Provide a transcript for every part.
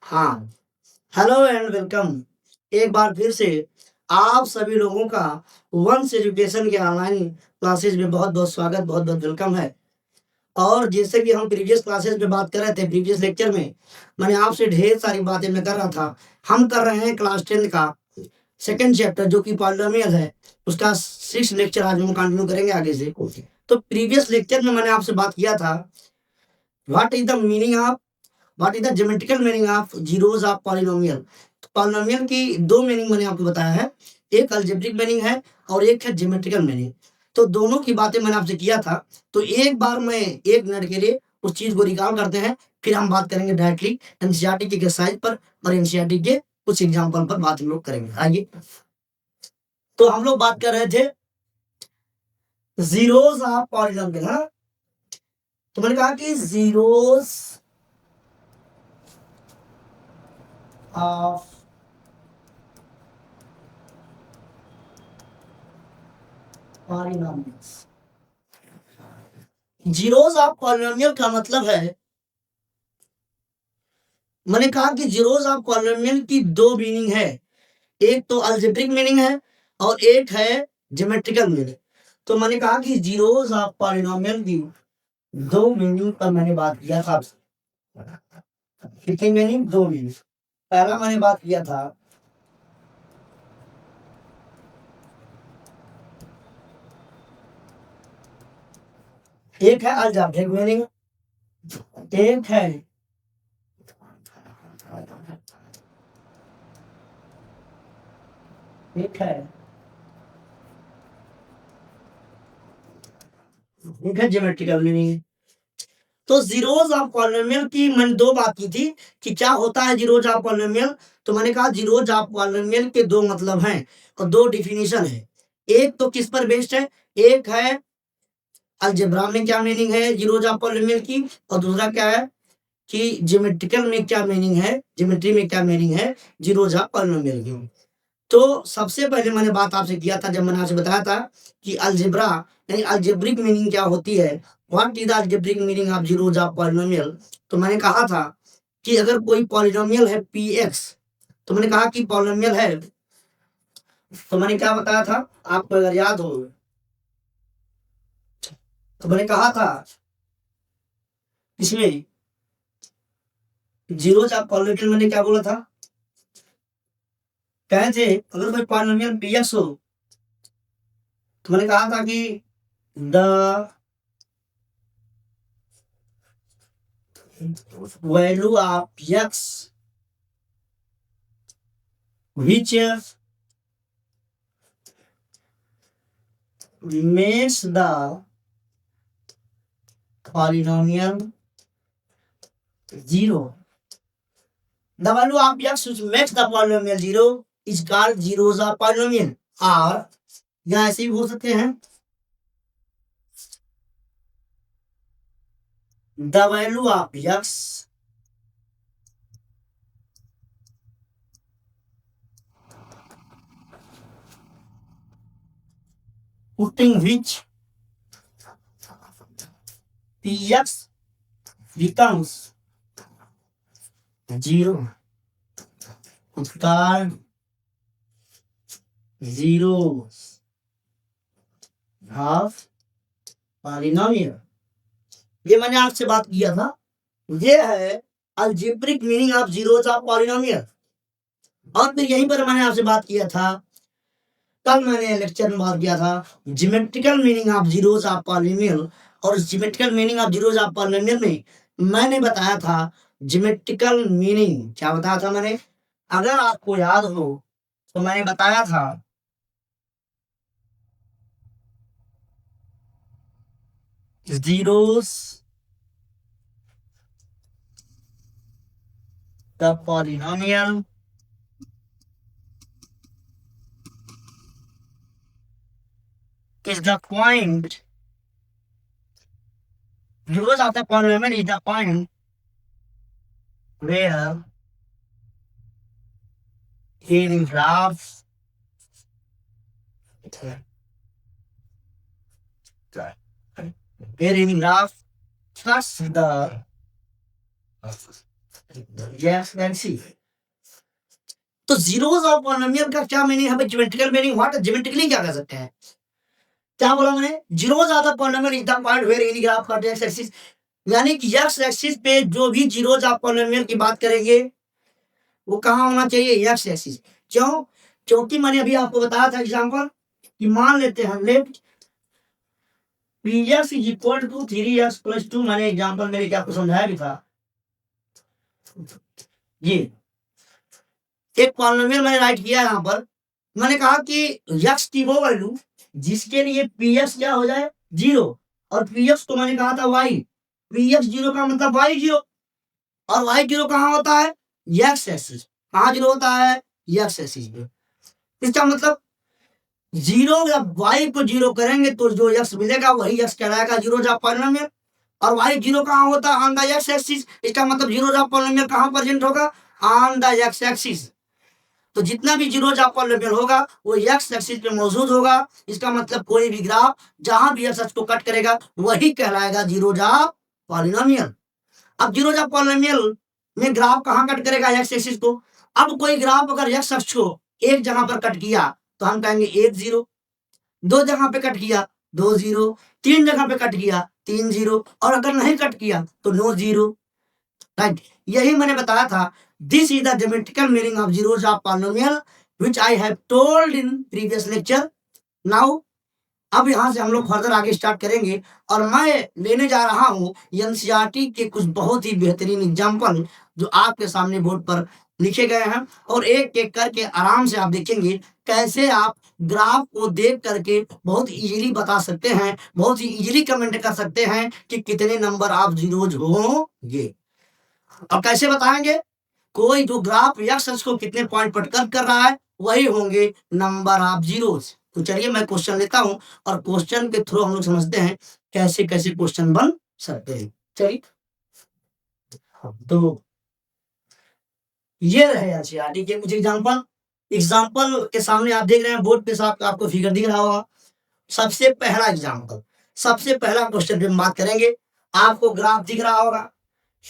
हाँ, hello and welcome. एक बार फिर से आप सभी लोगों का वंश एजुकेशन के ऑनलाइन क्लासेस में बहुत-बहुत स्वागत, बहुत-बहुत वेलकम है। और जैसे कि हम प्रीवियस क्लासेस में बात कर रहे थे, प्रीवियस लेक्चर में मैंने आपसे ढेर सारी बातें मैं कर रहा था। हम कर रहे हैं क्लास 10 का सेकंड चैप्टर जो कि पॉलिनोमियल है, उसका 6th लेक्चर आज हम कंटिन्यू करेंगे आगे से। तो प्रीवियस लेक्चर में मैंने आपसे बात किया था, what is the meaning of what is the geometrical meaning of zeros of polynomial. Polynomial की दो मीनिंग मैंने आपको बताया है, एक अलजेब्रिक मीनिंग है और एक है ज्योमेट्रिकल मीनिंग। तो दोनों की बातें मैंने आपसे किया था। तो एक बार मैं 1 मिनट के लिए उस चीज़ को रिकॉल करते हैं, फिर हम बात करेंगे डायरेक्टली एनसीईआरटी के एक्सरसाइज पर और एनसीईआरटी के कुछ एग्जाम्पल पर बात हम लोग करेंगे। आइए, तो हम लोग बात कर रहे थे जीरोस ऑफ पॉलिनोमियल, है ना? तो मैंने कहा कि zeros of polynomials. Zeros of polynomial का मतलब है, मैंने कहा कि जीरोस ऑफ पॉलिनोमियल की दो मीनिंग है, एक तो अलजेब्रिक मीनिंग है और एक है ज्योमेट्रिकल मीनिंग। तो मैंने कहा कि जीरोस ऑफ पॉलिनोमियल की दो मीनिंग पर मैंने बात किया था आपसे। कितनी मीनिंग? दो मीनिंग। पहला मैंने बात किया था एक है अलजेब्रिक मीनिंग, एक है एक है एक है ज्योमेट्रिकल मीनिंग। तो जीरोस ऑफ पॉलिनोमियल की मैंने दो बात की थी कि क्या होता है जीरोस ऑफ पॉलिनोमियल। तो मैंने कहा जीरोस ऑफ पॉलिनोमियल के दो मतलब हैं और दो डिफिनीशन है। एक तो किस पर बेस्ड है, एक है अलजेब्रा में क्या मीनिंग है जीरोस ऑफ पॉलिनोमियल की, और दूसरा क्या है कि ज्योमेट्रिकल में क्या मीनिंग है, ज्योमेट्री में क्या मीनिंग है जीरोस ऑफ पॉलिनोमियल की। तो सबसे पहले मैंने बात आपसे किया था जब मैंने आपसे बताया था कि अलजेब्रा यानी अलजेब्रिक मीनिंग क्या होती है, what is the algebraic meaning of zeros of polynomial. तो मैंने कहा था कि अगर कोई पॉलिनोमियल है px, तो मैंने कहा कि पॉलिनोमियल है, तो मैंने क्या बताया था आपको अगर याद हो, तो मैंने कहा था इसमें जीरोस ऑफ पॉलिनोमियल मैंने क्या बोला था, कहे थे अगर कोई पॉलिनोमियल px हो, तो मैंने कहा था कि the value of x which makes the polynomial zero. The value of x which makes the polynomial zero is called zeros of polynomial। और या ऐसे भी हो सकते हैं, the value of x putting which px becomes zero is called zeros of polynomial। ये मैंने आपसे बात किया था, ये है algebraic meaning of zeros of polynomial. और फिर यहीं पर मैंने आपसे बात किया था, कल मैंने लेक्चर में बात किया था geometrical meaning of zeros of polynomial. और geometrical meaning of zeros of polynomial में मैंने बताया था ज्योमेट्रिकल मीनिंग क्या बताया था मैंने, अगर आपको याद हो तो मैंने बताया था zeros the polynomial is the point, zeros of the polynomial is the point where in graph where in graph plus the x axis. तो जीरोस ऑफ पॉलिनोमियल का क्या मीनिंग है? Geometrical meaning what? ज्योमेट्रिकली क्या कर सकते हैं? क्या बोला मैंने? Zeros of the polynomial is the point where any graph cut X axis, यानी कि एक्स एक्सिस पे जो भी जीरोस ऑफ पॉलिनोमियल की बात करेंगे वो कहाँ होना चाहिए? X axis. क्यों? क्योंकि मैंने अभी आपको बताया था एग्जांपल कि मान लेते हैं let P X is equal to 3x + 2। मैंने एग्जांपल मेरे क्या आपको समझाया भी था। ये एक पॉलिनोमियल मैंने राइट किया यहाँ पर। मैंने कहा कि एक्स की वो वैल्यू जिसके लिए पी एक्स क्या हो जाए? 0, और पी एक्स को मैंने कहा था वाई। पी एक्स 0 का मतलब वाई 0, और वाई 0 कहाँ होता है? X axis. कहाँ 0 होता है? एक्स एक्सिस पे। इसका मतलब 0 जब वाई को 0 करेंगे तो जो एक्स मिलेगा वही एक्स कहलाएगा जीरो ऑफ पॉलिनोमियल। और वाई 0 कहाँ होता है? On the x axis. इसका मतलब जीरो ऑफ पॉलिनोमियल कहाँ प्रेजेंट होगा? On the x axis. तो जितना भी जीरो ऑफ पॉलिनोमियल होगा वो एक्स एक्सिस पे मौजूद होगा। इसका मतलब कोई भी ग्राफ जहां भी एक्स को कट करेगा वही कहलाएगा जीरो ऑफ पॉलिनोमियल। अब जीरो ऑफ पॉलिनोमियल में ग्राफ कहाँ कट करेगा? एक्स एक्सिस को। अब कोई ग्राफ अगर एक्स अक्ष को एक जगह पर कट किया तो हम कहेंगे 1 0, 2 जगह पे कट किया 2 0, 3 जगह पे कट किया 3 0, और अगर नहीं कट किया तो नो 0। राइट, यही मैंने बताया था। This is the geometrical meaning of zeros of polynomial which I have told in previous lecture. Now अब यहाँ से हम लोग फर्दर आगे स्टार्ट करेंगे, और मैं लेने जा रहा हूँ एनसीईआरटी के कुछ बहुत ही बेहतरीन एग्जाम्पल जो आपके सामने बोर्ड पर लिखे गए हैं, और एक एक करके आराम से आप देखेंगे कैसे आप ग्राफ को देख करके बहुत इजीली बता सकते हैं, बहुत ही इजीली कमेंट कर सकते हैं कि कितने नंबर ऑफ जीरोज होंगे। अब कैसे बताएंगे? कोई जो ग्राफ एक्स अक्ष को कितने पॉइंट पर कट कर रहा है वही होंगे नंबर ऑफ जीरोस। तो चलिए मैं क्वेश्चन लेता हूं, और क्वेश्चन के थ्रू हम लोग समझते हैं कैसे कैसे क्वेश्चन बन सकते हैं। चलिए, तो ये रहे एनसीईआरटी के कुछ एग्जांपल। एग्जांपल के सामने आप देख रहे हैं बोर्ड पे साथ आपको फिगर दिख रहा होगा। सबसे पहला एग्जांपल, सबसे पहला क्वेश्चन पे हम बात करेंगे। आपको ग्राफ दिख रहा होगा,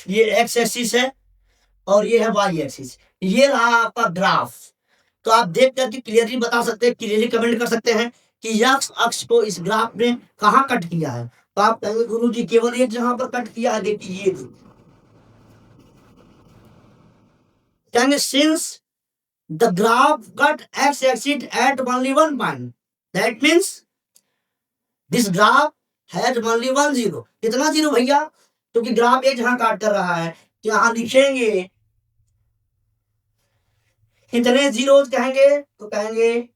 ये एक्स एक्सिस है और ये है वाई एक्सिस। ये रहा आपका ग्राफ। तो आप देख करके क्लियरली बता सकते हैं, क्लियरली कमेंट कर सकते हैं कि एक्स अक्ष को इस ग्राफ में कहाँ कट किया है। तो आप कहेंगे गुरु जी केवल एक जगह पर कट किया है। देखिए ये कहेंगे since the graph cut X axis at only one point that means this graph has only one zero. कितना जीरो भैया? क्योंकि ग्राफ एक जगह काट कर रहा है। तो यहाँ लिखेंगे कितने जीरोस कहेंगे? तो कहेंगे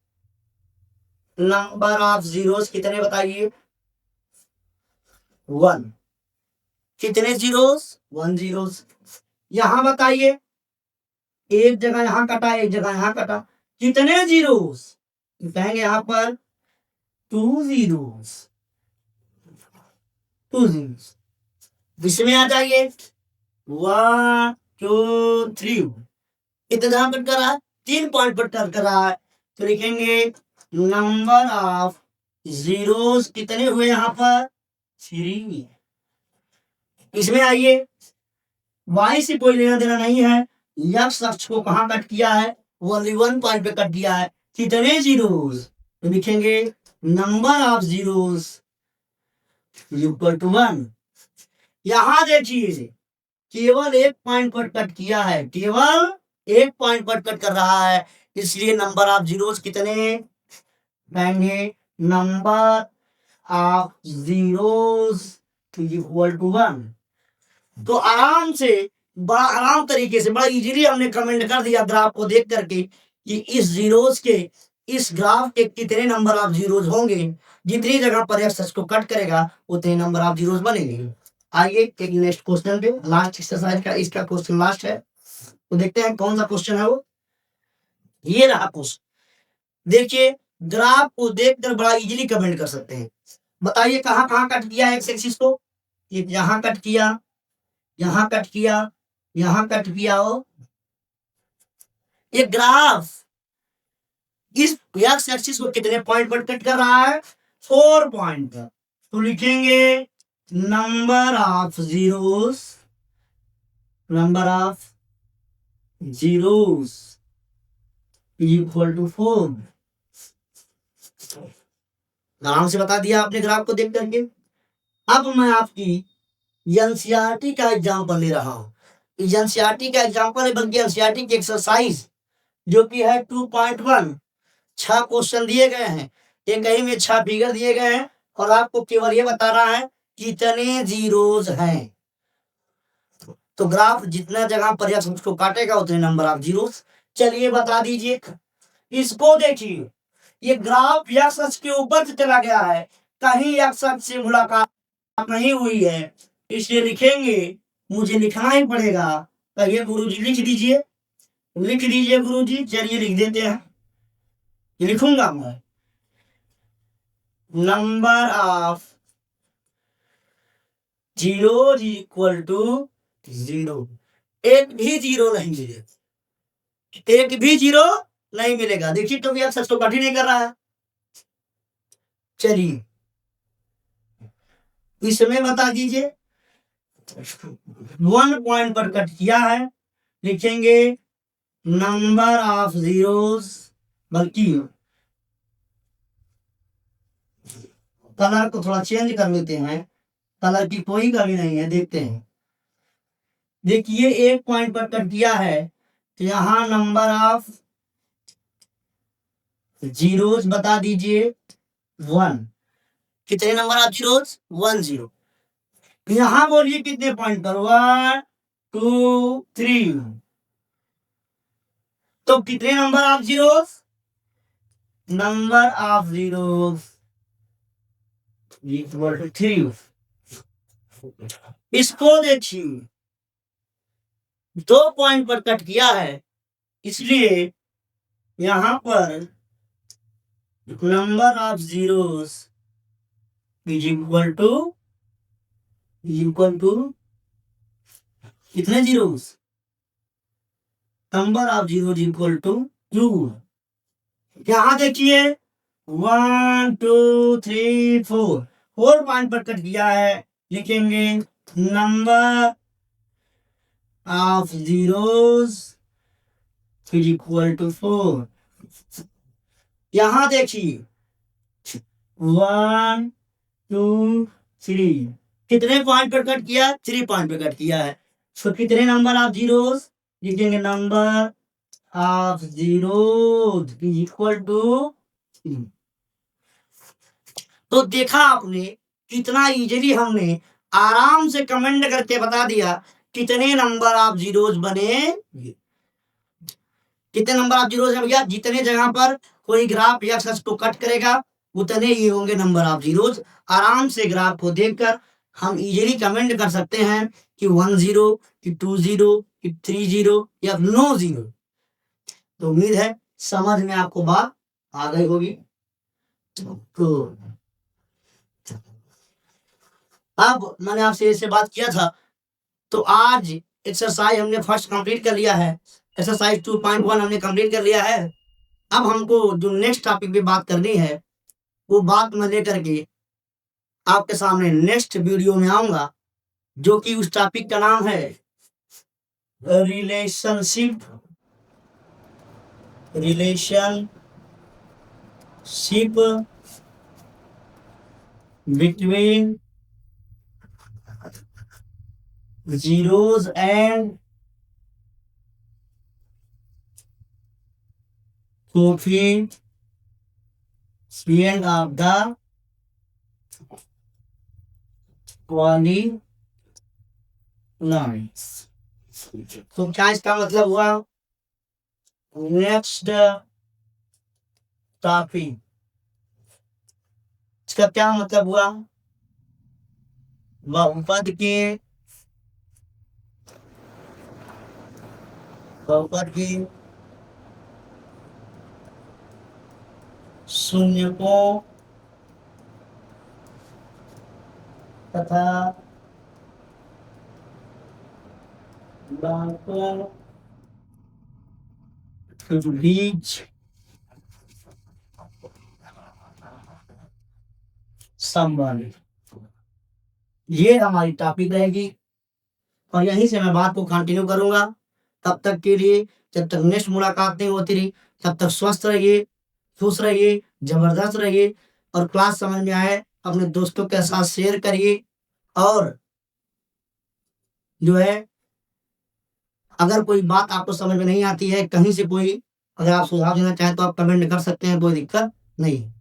नंबर ऑफ जीरोस कितने बताइए? 1। कितने जीरोस? 1 जीरोस। यहां बताइए, एक जगह यहां कटा एक जगह यहां कटा, कितने जीरोस? तो कहेंगे यहां पर 2 जीरोस। 2 जीरोस। इसमें आ जाइए 1 2 3। कितने जहां कट कर रहा है? 3 पॉइंट पर कट कर रहा है। तो लिखेंगे नंबर ऑफ जीरोस कितने हुए यहां पर? 3। इसमें आइए, वाई से कोई लेना देना नहीं है। एक्स अक्ष को कहां कट किया है? ओनली 1 पॉइंट पे कट किया है। कितने जीरोस? तो लिखेंगे number of zeros equal to 1। यहां देखिए केवल एक पॉइंट पर कट किया है, केवल एक पॉइंट पर कट कर रहा है, इसलिए नंबर ऑफ जीरोस कितने? कहेंगे number of zeros equal to 1। तो आराम से, बड़ा आराम तरीके से, बड़ा इजीली हमने कमेंट कर दिया ग्राफ को देख करके कि इस जीरोस के, इस ग्राफ के कितने नंबर ऑफ जीरोस होंगे। जितनी जगह पर एक्स को कट करेगा उतने नंबर ऑफ जीरोस बनेंगे। आइए एक नेक्स्ट क्वेश्चन पे, लास्ट एक्सरसाइज का इसका क्वेश्चन लास्ट है, तो देखते हैं कौन सा क्वेश्चन है वो। ये रहा क्वेश्चन। देखिए ग्राफ को देखकर बड़ा इजीली कमेंट कर सकते हैं। बताइए कहाँ कहाँ कट किया एक्स एक्सिस को? यहाँ कट किया, यहाँ कट किया, यहाँ कट किया हो। ये ग्राफ इस एक्स एक्सिस को कितने पॉइंट पर कट कर रहा है? 4 पॉइंट पर। तो लिखेंगे number of zeros, number of zeros equal to 4। आराम से बता दिया आपने ग्राफ को देख करके। अब मैं आपकी एनसीईआरटी का एग्जांपल ले रहा हूं। एनसीईआरटी का एग्जांपल है, बल्कि एनसीईआरटी की एक्सरसाइज जो कि है 2.1। 6 क्वेश्चन दिए गए हैं, एक कहीं में 6 फिगर दिए गए हैं और आपको केवल ये बता रहा है कितने जीरोज हैं। तो ग्राफ जितना जगह पर यह उसको काटेगा उतने नंबर ऑफ जीरोस। चलिए बता दीजिए, इसको देखिए, ये ग्राफ यक्स अक्ष के ऊपर से चला गया है, कहीं यक्स अक्ष से मुलाकात नहीं हुई है, इसलिए लिखेंगे, मुझे लिखना ही पड़ेगा। कहिए गुरुजी लिख दीजिए, लिख दीजिए गुरुजी। चलिए लिख देते हैं, लिखूंगा मैं, number of zero equal to 0। एक भी जीरो नहीं मिलेगा, एक भी जीरो नहीं मिलेगा। देखिए तो भी आप सच तो कठिन नहीं कर रहा है। चलिए इसमें बता दीजिए, 1 पॉइंट पर कट किया है, लिखेंगे नंबर ऑफ जीरोस, बल्कि कलर को थोड़ा चेंज कर लेते हैं, कलर की कोई कमी नहीं है, देखते हैं। देखिए 1 पॉइंट पर कट किया है, तो यहां नंबर ऑफ जीरोस बता दीजिए 1। कितने नंबर ऑफ जीरोस? 1 0। यहां बोलिए कितने पॉइंट पर? 1 2 3। तो कितने number of zeros? Number of zeros equal to 3। इसको देखिए 2 पॉइंट पर कट किया है, इसलिए यहां पर number of zeros is equal to कितने जीरोस? Number of zero equal to 2। यहां देखिए 1 2 3 4, 4 पॉइंट पर कट किया है, लिखेंगे number of zeros is equal to 4। यहां देखिए 1 2 3, कितने पॉइंट पर कट किया? 3 पॉइंट पर कट किया है, तो कितने नंबर ऑफ जीरोस? लिखेंगे number of zeros is equal to. तो देखा आपने कितना इजीली हमने आराम से कमेंट करके बता दिया कितने नंबर ऑफ जीरोस बने। कितने नंबर ऑफ जीरोस हैं भैया? जितने जगह पर कोई ग्राफ या अक्ष को कट करेगा उतने ही होंगे नंबर ऑफ जीरोस। आराम से ग्राफ को देखकर हम इजीली कमेंट कर सकते हैं कि 1 0, कि 2 0, कि 3 0 या नो 0। तो उम्मीद है समझ में आपको बात आ गई होगी। तो अब मैंने आपसे इससे बात किया था, तो आज एक्सरसाइज हमने फर्स्ट कंप्लीट कर लिया है, एक्सरसाइज 2.1 हमने कंप्लीट कर लिया है। अब हमको जो नेक्स्ट टॉपिक पे बात करनी है, वो बात मैं लेकर के आपके सामने नेक्स्ट वीडियो में आऊंगा, जो कि उस टॉपिक का नाम है relationship between zeros and coefficient of the polylines। तो क्या इसका मतलब हुआ? नेक्स्ट टॉपिक, इसका क्या मतलब हुआ? बहुपद के शून्यकों तथा गुणांकों के बीच संबंध, ये हमारी टॉपिक रहेगी और यहीं से मैं बात को कंटिन्यू करूंगा। तब तक के लिए, जब तक नेक्स्ट मुलाकात नहीं होती रही, तब तक स्वस्थ रहिए, खुश रहिए, जबरदस्त रहिए और क्लास समझ में आए अपने दोस्तों के साथ शेयर करिए। और जो है, अगर कोई बात आपको समझ में नहीं आती है, कहीं से कोई अगर आप सुझाव देना चाहें तो आप कमेंट कर सकते हैं, कोई दिक्कत नहीं है।